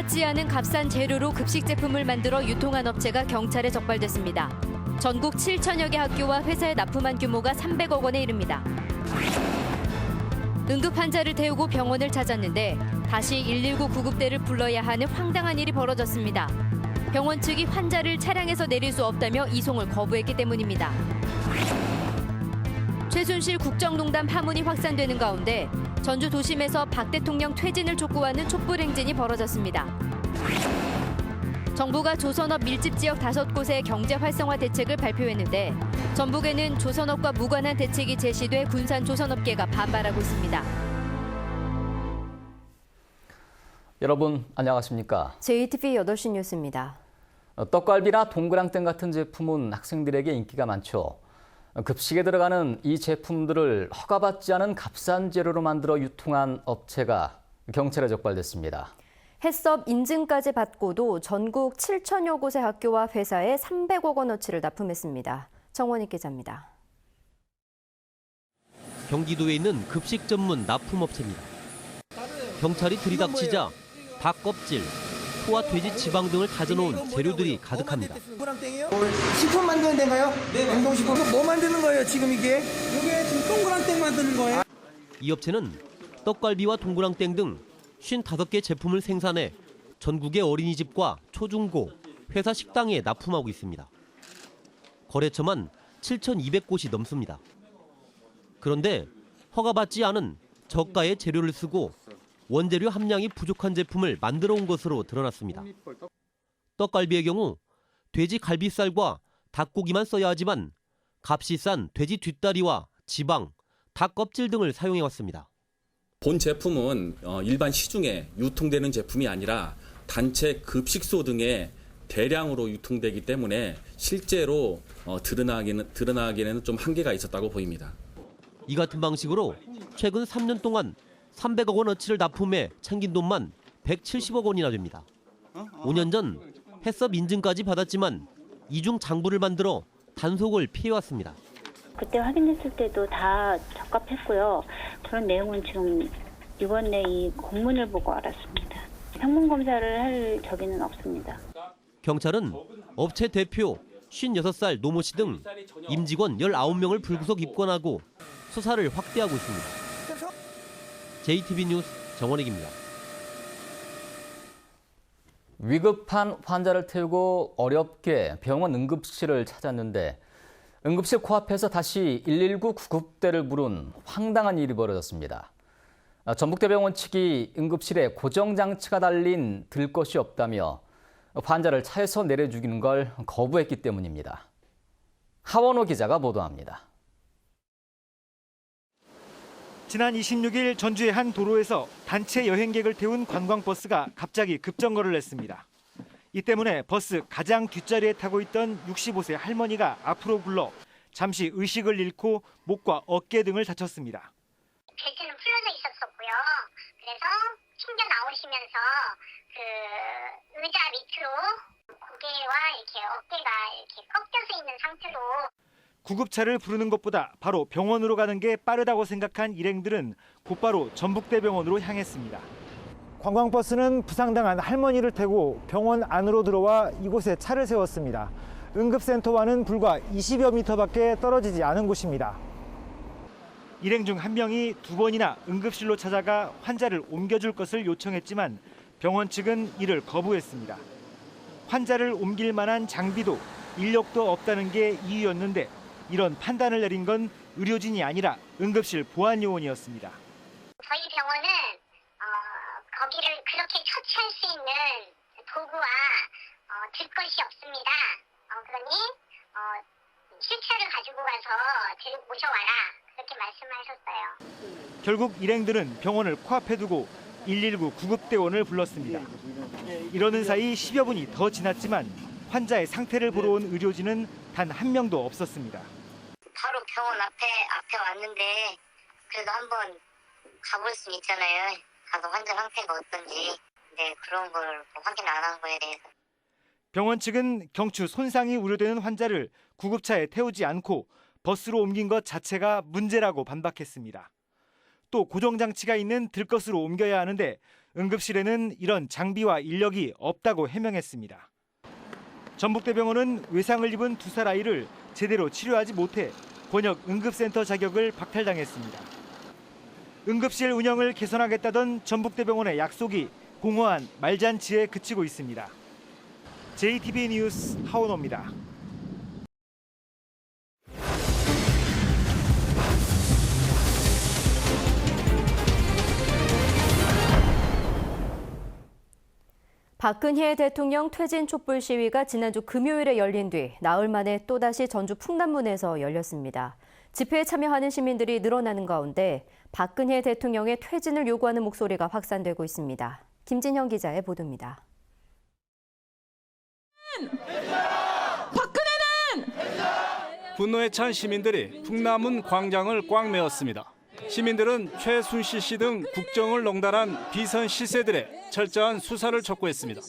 허가받지 않은 값싼 재료로 급식 제품을 만들어 유통한 업체가 경찰에 적발됐습니다. 전국 7천여 개 학교와 회사에 납품한 규모가 300억 원에 이릅니다. 응급 환자를 태우고 병원을 찾았는데 다시 119 구급대를 불러야 하는 황당한 일이 벌어졌습니다. 병원 측이 환자를 차량에서 내릴 수 없다며 이송을 거부했기 때문입니다. 최순실 국정농단 파문이 확산되는 가운데 전주 도심에서 박 대통령 퇴진을 촉구하는 촛불 행진이 벌어졌습니다. 정부가 조선업 밀집 지역 5곳의 경제 활성화 대책을 발표했는데 전북에는 조선업과 무관한 대책이 제시돼 군산 조선업계가 반발하고 있습니다. 여러분 안녕하십니까? JTV 8시 뉴스입니다. 떡갈비나 동그랑땡 같은 제품은 학생들에게 인기가 많죠. 급식에 들어가는 이 제품들을 허가받지 않은 값싼 재료로 만들어 유통한 업체가 경찰에 적발됐습니다. 해썹 인증까지 받고도 전국 7천여 곳의 학교와 회사에 300억 원어치를 납품했습니다. 정원익 기자입니다. 경기도에 있는 급식 전문 납품업체입니다. 경찰이 들이닥치자 닭 껍질, 소와 돼지 지방 등을 가져놓은 재료들이 가득합니다. 식품 만드는 데인가요? 네, 냉동식품. 뭐 만드는 거예요, 지금 이게? 이게 지금 동그랑땡 만드는 거예요. 이 업체는 떡갈비와 동그랑땡 등 55개 제품을 생산해 전국의 어린이집과 초중고, 회사 식당에 납품하고 있습니다. 거래처만 7,200곳이 넘습니다. 그런데 허가받지 않은 저가의 재료를 쓰고 원재료 함량이 부족한 제품을 만들어 온 것으로 드러났습니다. 떡갈비의 경우 돼지 갈비살과 닭고기만 써야 하지만 값이 싼 돼지 뒷다리와 지방, 닭 껍질 등을 사용해왔습니다. 본 제품은 일반 시중에 유통되는 제품이 아니라 단체 급식소 등에 대량으로 유통되기 때문에 실제로 드러나기에는 좀 한계가 있었다고 보입니다. 이 같은 방식으로 최근 3년 동안 300억 원어치를 납품해 챙긴 돈만 170억 원이나 됩니다. 5년 전 해썹 인증까지 받았지만 이중 장부를 만들어 단속을 피해왔습니다. 그때 확인했을 때도 다 적합했고요. 그런 내용은 지금 이번에 이 공문을 보고 알았습니다. 성분 검사를 할 적의는 없습니다. 경찰은 업체 대표 56살 노모 씨 등 임직원 19명을 불구속 입건하고 수사를 확대하고 있습니다. JTB 뉴스 정원익입니다. 위급한 환자를 태우고 어렵게 병원 응급실을 찾았는데 응급실 코앞에서 다시 119 구급대를 부른 황당한 일이 벌어졌습니다. 전북대병원 측이 응급실에 고정장치가 달린 들것이 없다며 환자를 차에서 내려주기는 걸 거부했기 때문입니다. 하원호 기자가 보도합니다. 지난 26일 전주의 한 도로에서 단체 여행객을 태운 관광버스가 갑자기 급정거를 했습니다. 이 때문에 버스 가장 뒷자리에 타고 있던 65세 할머니가 앞으로 굴러 잠시 의식을 잃고 목과 어깨 등을 다쳤습니다. 벨트는 풀려져 있었고요. 그래서 튕겨 나오시면서 그 의자 밑으로 고개와 이렇게 어깨가 이렇게 꺾여서 있는 상태로. 구급차를 부르는 것보다 바로 병원으로 가는 게 빠르다고 생각한 일행들은 곧바로 전북대병원으로 향했습니다. 관광버스는 부상당한 할머니를 태고 병원 안으로 들어와 이곳에 차를 세웠습니다. 응급센터와는 불과 20여 미터밖에 떨어지지 않은 곳입니다. 일행 중 한 명이 2번이나 응급실로 찾아가 환자를 옮겨줄 것을 요청했지만 병원 측은 이를 거부했습니다. 환자를 옮길 만한 장비도 인력도 없다는 게 이유였는데 이런 판단을 내린 건 의료진이 아니라 응급실 보안요원이었습니다. 저희 병원은 거기를 그렇게 처치할 수 있는 도구와 들 것이 없습니다. 그러니 실차를 가지고 가서 모셔와라 그렇게 말씀하셨어요. 결국 일행들은 병원을 코앞에 두고 119 구급대원을 불렀습니다. 이러는 사이 10여 분이 더 지났지만 환자의 상태를 보러 온 의료진은 단 한 명도 없었습니다. 바로 병원 앞에 왔는데 그래도 한번 가볼 수 있잖아요. 가서 환자 상태가 어떤지. 네, 그런 걸 확인 안 한 거에 대해서. 병원 측은 경추 손상이 우려되는 환자를 구급차에 태우지 않고 버스로 옮긴 것 자체가 문제라고 반박했습니다. 또 고정장치가 있는 들것으로 옮겨야 하는데 응급실에는 이런 장비와 인력이 없다고 해명했습니다. 전북대병원은 외상을 입은 2살 아이를 제대로 치료하지 못해 권역 응급센터 자격을 박탈당했습니다. 응급실 운영을 개선하겠다던 전북대병원의 약속이 공허한 말잔치에 그치고 있습니다. JTBC 뉴스 하원호입니다. 박근혜 대통령 퇴진 촛불 시위가 지난주 금요일에 열린 뒤 나흘 만에 또다시 전주 풍남문에서 열렸습니다. 집회에 참여하는 시민들이 늘어나는 가운데 박근혜 대통령의 퇴진을 요구하는 목소리가 확산되고 있습니다. 김진형 기자의 보도입니다. 분노에 찬 시민들이 풍남문 광장을 꽉 메웠습니다. 시민들은 최순실 씨 등 국정을 농단한 비선 실세들의 철저한 수사를 촉구했습니다.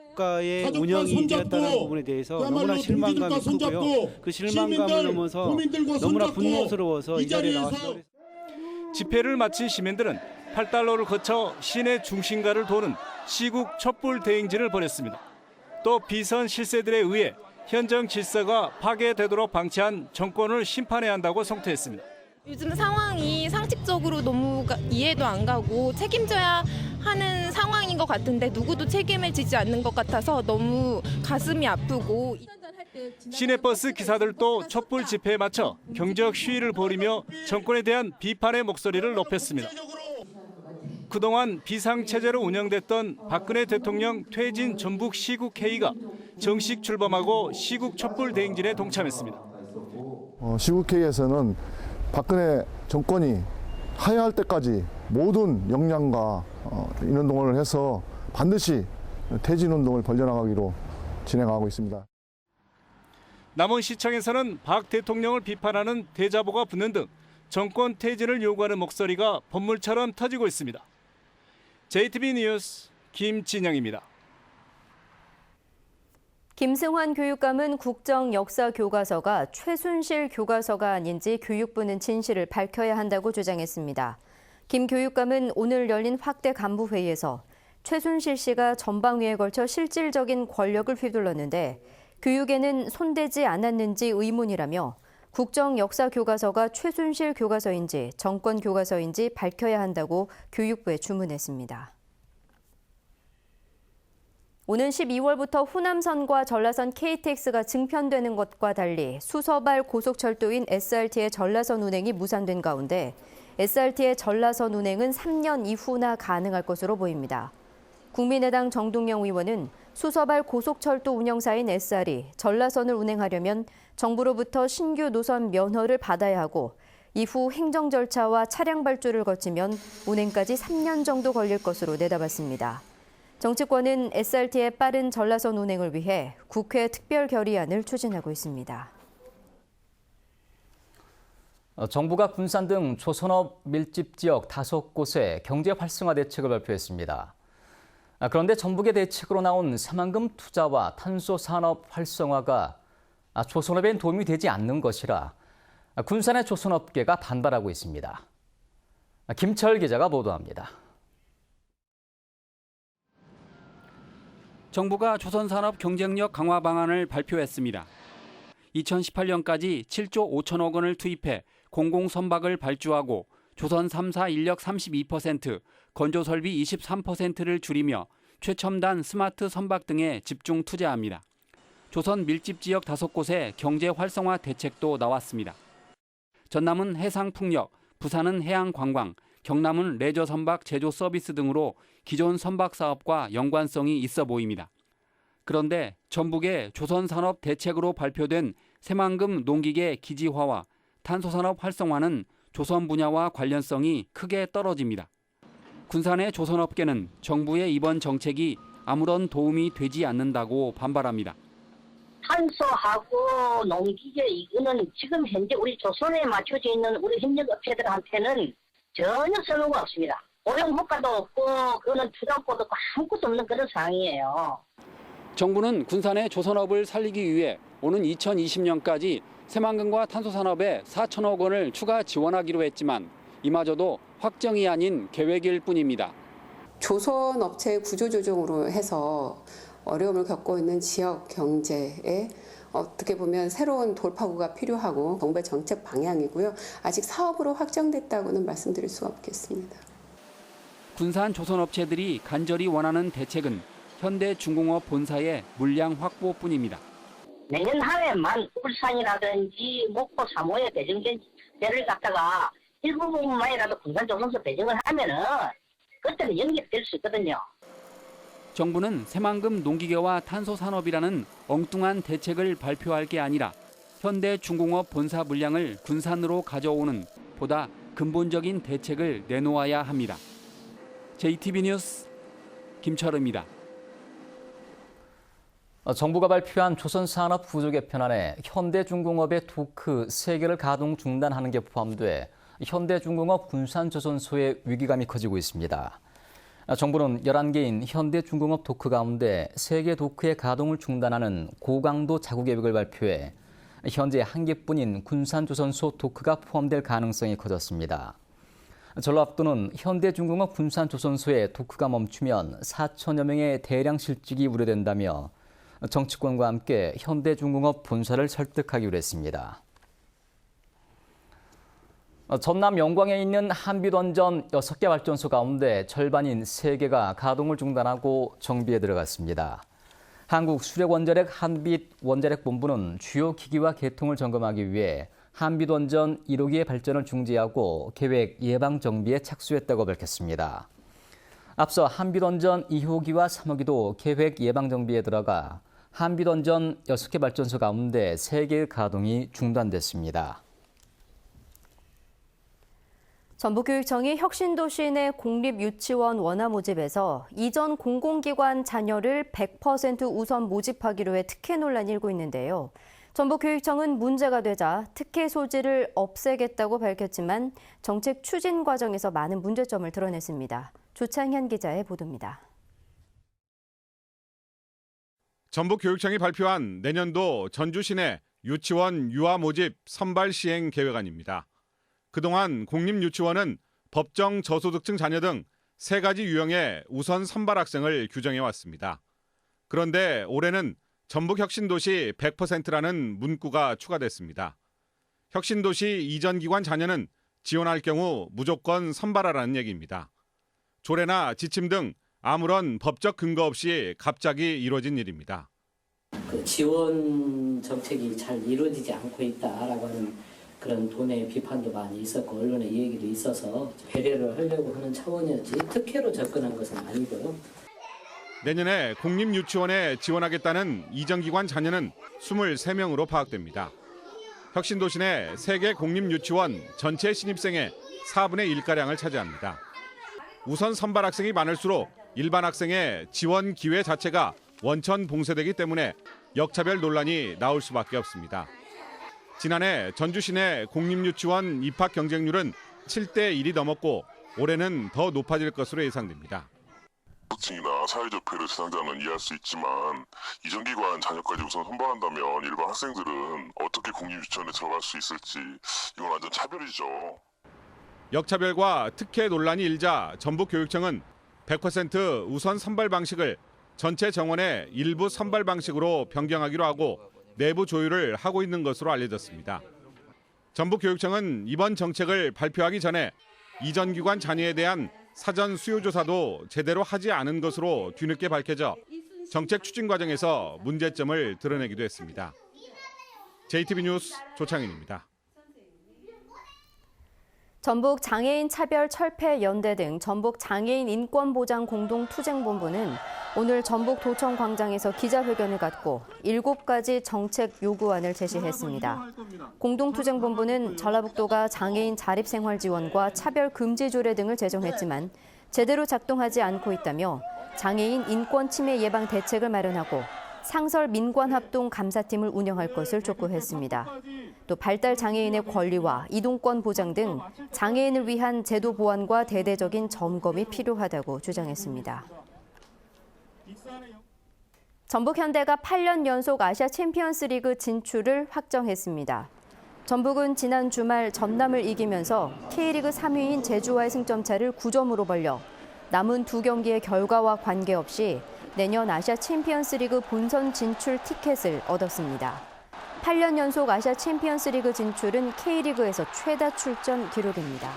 국가의 운영이 되었다는 부분에 대해서 너무나 실망감이 크고요. 그 실망감을 넘어서 너무나 분노스러워서 이 자리에 나왔습니다. 집회를 마친 시민들은 8달러를 거쳐 시내 중심가를 도는 시국 촛불 대행진을 벌였습니다. 또 비선 실세들에 의해 현정 질서가 파괴되도록 방치한 정권을 심판해야 한다고 성토했습니다. 요즘 상황이 상식적으로 너무 이해도 안 가고 책임져야 하는 상황인 것 같은데 누구도 책임을 지지 않는 것 같아서 너무 가슴이 아프고. 시내버스 기사들도 촛불 집회에 맞춰 경적 시위를 벌이며 정권에 대한 비판의 목소리를 높였습니다. 그동안 비상체제로 운영됐던 박근혜 대통령 퇴진 전북 시국회의가 정식 출범하고 시국 촛불 대행진에 동참했습니다. 시국회의에서는 박근혜 정권이 하야할 때까지 모든 역량과 인원동원을 해서 반드시 퇴진운동을 벌려나가기로 진행하고 있습니다. 남원시청에서는 박 대통령을 비판하는 대자보가 붙는 등 정권 퇴진을 요구하는 목소리가 번물처럼 터지고 있습니다. JTBC 뉴스 김진영입니다. 김승환 교육감은 국정역사교과서가 최순실 교과서가 아닌지 교육부는 진실을 밝혀야 한다고 주장했습니다. 김 교육감은 오늘 열린 확대 간부회의에서 최순실 씨가 전방위에 걸쳐 실질적인 권력을 휘둘렀는데 교육에는 손대지 않았는지 의문이라며 국정역사교과서가 최순실 교과서인지 정권 교과서인지 밝혀야 한다고 교육부에 주문했습니다. 오는 12월부터 호남선과 전라선 KTX가 증편되는 것과 달리 수서발 고속철도인 SRT의 전라선 운행이 무산된 가운데 SRT의 전라선 운행은 3년 이후나 가능할 것으로 보입니다. 국민의당 정동영 의원은 수서발 고속철도 운영사인 SR이 전라선을 운행하려면 정부로부터 신규 노선 면허를 받아야 하고 이후 행정 절차와 차량 발주를 거치면 운행까지 3년 정도 걸릴 것으로 내다봤습니다. 정치권은 SRT의 빠른 전라선 운행을 위해 국회 특별 결의안을 추진하고 있습니다. 정부가 군산 등 조선업 밀집 지역 5곳에 경제 활성화 대책을 발표했습니다. 그런데 정부의 대책으로 나온 새만금 투자와 탄소 산업 활성화가 조선업엔 도움이 되지 않는 것이라 군산의 조선업계가 반발하고 있습니다. 김철 기자가 보도합니다. 정부가 조선산업 경쟁력 강화 방안을 발표했습니다. 2018년까지 7조 5천억 원을 투입해 공공선박을 발주하고 조선 3사 인력 32%, 건조설비 23%를 줄이며 최첨단 스마트 선박 등에 집중 투자합니다. 조선 밀집 지역 5곳에 경제 활성화 대책도 나왔습니다. 전남은 해상풍력, 부산은 해양관광, 경남은 레저 선박 제조 서비스 등으로 기존 선박 사업과 연관성이 있어 보입니다. 그런데 전북의 조선산업 대책으로 발표된 새만금 농기계 기지화와 탄소산업 활성화는 조선 분야와 관련성이 크게 떨어집니다. 군산의 조선업계는 정부의 이번 정책이 아무런 도움이 되지 않는다고 반발합니다. 탄소하고 농기계 이거는 지금 현재 우리 조선에 맞춰져 있는 우리 협력업체들한테는 전혀 쓸모가 없습니다. 고용 효과도 없고 그거는 투자 효과도 없고 아무것도 없는 그런 상황이에요. 정부는 군산의 조선업을 살리기 위해 오는 2020년까지 새만금과 탄소산업에 4천억 원을 추가 지원하기로 했지만 이마저도 확정이 아닌 계획일 뿐입니다. 조선 업체의 구조조정으로 해서 어려움을 겪고 있는 지역 경제에 어떻게 보면 새로운 돌파구가 필요하고 정부의 정책 방향이고요. 아직 사업으로 확정됐다고는 말씀드릴 수가 없겠습니다. 군산 조선업체들이 간절히 원하는 대책은 현대중공업 본사의 물량 확보뿐입니다. 내년 한 해만 울산이라든지 목포, 사모에 배정된 데를 갖다가 일부 부분만이라도 군산조선소 배정을 하면은 그때는 연결될 수 있거든요. 정부는 새만금 농기계와 탄소산업이라는 엉뚱한 대책을 발표할 게 아니라 현대중공업 본사 물량을 군산으로 가져오는 보다 근본적인 대책을 내놓아야 합니다. JTB 뉴스 김철우입니다. 정부가 발표한 조선산업 구조 개편안에 현대중공업의 도크 3개를 가동 중단하는 게 포함돼 현대중공업 군산조선소의 위기감이 커지고 있습니다. 정부는 11개인 현대중공업 도크 가운데 3개 도크의 가동을 중단하는 고강도 자구 계획을 발표해 현재 1개뿐인 군산조선소 도크가 포함될 가능성이 커졌습니다. 전라북도는 현대중공업 군산조선소의 도크가 멈추면 4천여 명의 대량 실직이 우려된다며 정치권과 함께 현대중공업 본사를 설득하기로 했습니다. 전남 영광에 있는 한빛원전 6개 발전소 가운데 절반인 3개가 가동을 중단하고 정비에 들어갔습니다. 한국수력원자력 한빛원자력본부는 주요 기기와 계통을 점검하기 위해 한빛원전 1호기의 발전을 중지하고 계획 예방 정비에 착수했다고 밝혔습니다. 앞서 한빛원전 2호기와 3호기도 계획 예방 정비에 들어가 한빛원전 6개 발전소 가운데 3개의 가동이 중단됐습니다. 전북교육청이 혁신도시 내 공립유치원 원화 모집에서 이전 공공기관 자녀를 100% 우선 모집하기로 해 특혜 논란이 일고 있는데요. 전북교육청은 문제가 되자 특혜 소지를 없애겠다고 밝혔지만 정책 추진 과정에서 많은 문제점을 드러냈습니다. 조창현 기자의 보도입니다. 전북교육청이 발표한 내년도 전주시내 유치원 유아 모집 선발 시행 계획안입니다. 그동안 공립유치원은 법정 저소득층 자녀 등 3가지 유형의 우선 선발 학생을 규정해 왔습니다. 그런데 올해는 전북혁신도시 100%라는 문구가 추가됐습니다. 혁신도시 이전 기관 자녀는 지원할 경우 무조건 선발하라는 얘기입니다. 조례나 지침 등 아무런 법적 근거 없이 갑자기 이루어진 일입니다. 그 지원 정책이 잘 이루어지지 않고 있다라고 하는 그런 돈의 비판도 많이 있었고 언론의 얘기도 있어서 배려를 하려고 하는 차원이었지 특혜로 접근한 것은 아니고요. 내년에 공립유치원에 지원하겠다는 이전기관 자녀는 23명으로 파악됩니다. 혁신도시 내 3개 공립유치원 전체 신입생의 4분의 1가량을 차지합니다. 우선 선발 학생이 많을수록 일반 학생의 지원 기회 자체가 원천 봉쇄되기 때문에 역차별 논란이 나올 수밖에 없습니다. 지난해 전주시 내 공립유치원 입학 경쟁률은 7대1이 넘었고 올해는 더 높아질 것으로 예상됩니다. 층이나 사회적 배려 대상자는 이해할 수 있지만 이전기관 자녀까지 우선 선발한다면 일반 학생들은 어떻게 공립유치원에 들어갈 수 있을지 이건 완전 차별이죠. 역차별과 특혜 논란이 일자 전북교육청은 100% 우선 선발 방식을 전체 정원의 일부 선발 방식으로 변경하기로 하고 내부 조율을 하고 있는 것으로 알려졌습니다. 전북교육청은 이번 정책을 발표하기 전에 이전 기관 자녀에 대한 사전 수요조사도 제대로 하지 않은 것으로 뒤늦게 밝혀져 정책 추진 과정에서 문제점을 드러내기도 했습니다. JTB 뉴스 조창인입니다. 전북 장애인 차별 철폐 연대 등 전북 장애인 인권보장 공동투쟁본부는 오늘 전북도청 광장에서 기자회견을 갖고 7가지 정책 요구안을 제시했습니다. 공동투쟁본부는 전라북도가 장애인 자립생활 지원과 차별 금지 조례 등을 제정했지만 제대로 작동하지 않고 있다며 장애인 인권 침해 예방 대책을 마련하고 상설 민관합동 감사팀을 운영할 것을 촉구했습니다. 또 발달 장애인의 권리와 이동권 보장 등 장애인을 위한 제도 보완과 대대적인 점검이 필요하다고 주장했습니다. 전북현대가 8년 연속 아시아 챔피언스리그 진출을 확정했습니다. 전북은 지난 주말 전남을 이기면서 K리그 3위인 제주와의 승점차를 9점으로 벌려 남은 두 경기의 결과와 관계없이 내년 아시아 챔피언스리그 본선 진출 티켓을 얻었습니다. 8년 연속 아시아 챔피언스리그 진출은 K리그에서 최다 출전 기록입니다.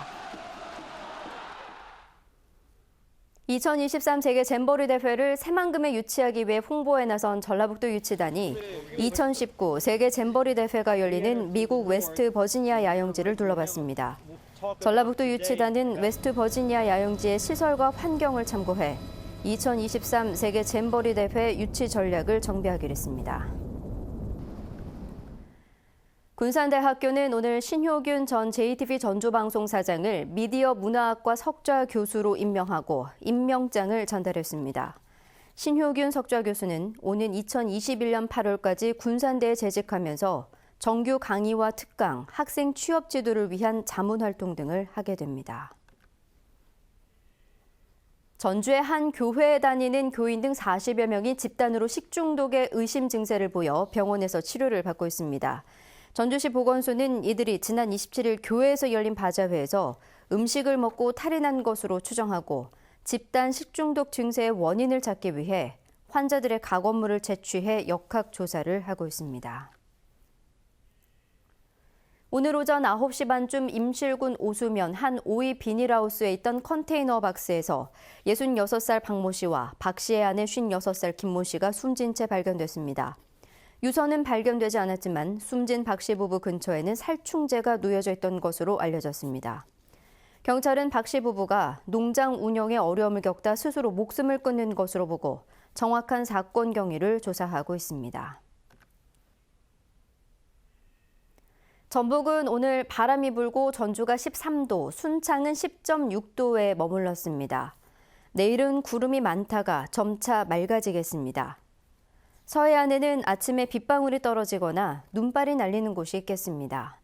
2023 세계 잼버리 대회를 새만금에 유치하기 위해 홍보에 나선 전라북도 유치단이 2019 세계 잼버리 대회가 열리는 미국 웨스트 버지니아 야영지를 둘러봤습니다. 전라북도 유치단은 웨스트 버지니아 야영지의 시설과 환경을 참고해 2023 세계 잼버리 대회 유치 전략을 정비하기로 했습니다. 군산대학교는 오늘 신효균 전 JTBC 전주방송 사장을 미디어 문화학과 석좌 교수로 임명하고 임명장을 전달했습니다. 신효균 석좌 교수는 오는 2021년 8월까지 군산대에 재직하면서 정규 강의와 특강, 학생 취업 지도를 위한 자문활동 등을 하게 됩니다. 전주의 한 교회에 다니는 교인 등 40여 명이 집단으로 식중독의 의심 증세를 보여 병원에서 치료를 받고 있습니다. 전주시 보건소는 이들이 지난 27일 교회에서 열린 바자회에서 음식을 먹고 탈이 난 것으로 추정하고 집단 식중독 증세의 원인을 찾기 위해 환자들의 가검물을 채취해 역학 조사를 하고 있습니다. 오늘 오전 9시 반쯤 임실군 오수면 한 5위 비닐하우스에 있던 컨테이너 박스에서 66살 박모 씨와 박 씨의 아내 56살 김모 씨가 숨진 채 발견됐습니다. 유서는 발견되지 않았지만 숨진 박 씨 부부 근처에는 살충제가 놓여져 있던 것으로 알려졌습니다. 경찰은 박 씨 부부가 농장 운영에 어려움을 겪다 스스로 목숨을 끊는 것으로 보고 정확한 사건 경위를 조사하고 있습니다. 전북은 오늘 바람이 불고 전주가 13도, 순창은 10.6도에 머물렀습니다. 내일은 구름이 많다가 점차 맑아지겠습니다. 서해안에는 아침에 빗방울이 떨어지거나 눈발이 날리는 곳이 있겠습니다.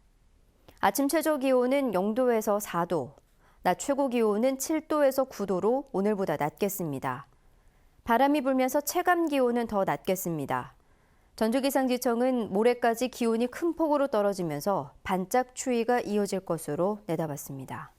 아침 최저 기온은 0도에서 4도, 낮 최고 기온은 7도에서 9도로 오늘보다 낮겠습니다. 바람이 불면서 체감 기온은 더 낮겠습니다. 전주기상지청은 모레까지 기온이 큰 폭으로 떨어지면서 반짝 추위가 이어질 것으로 내다봤습니다.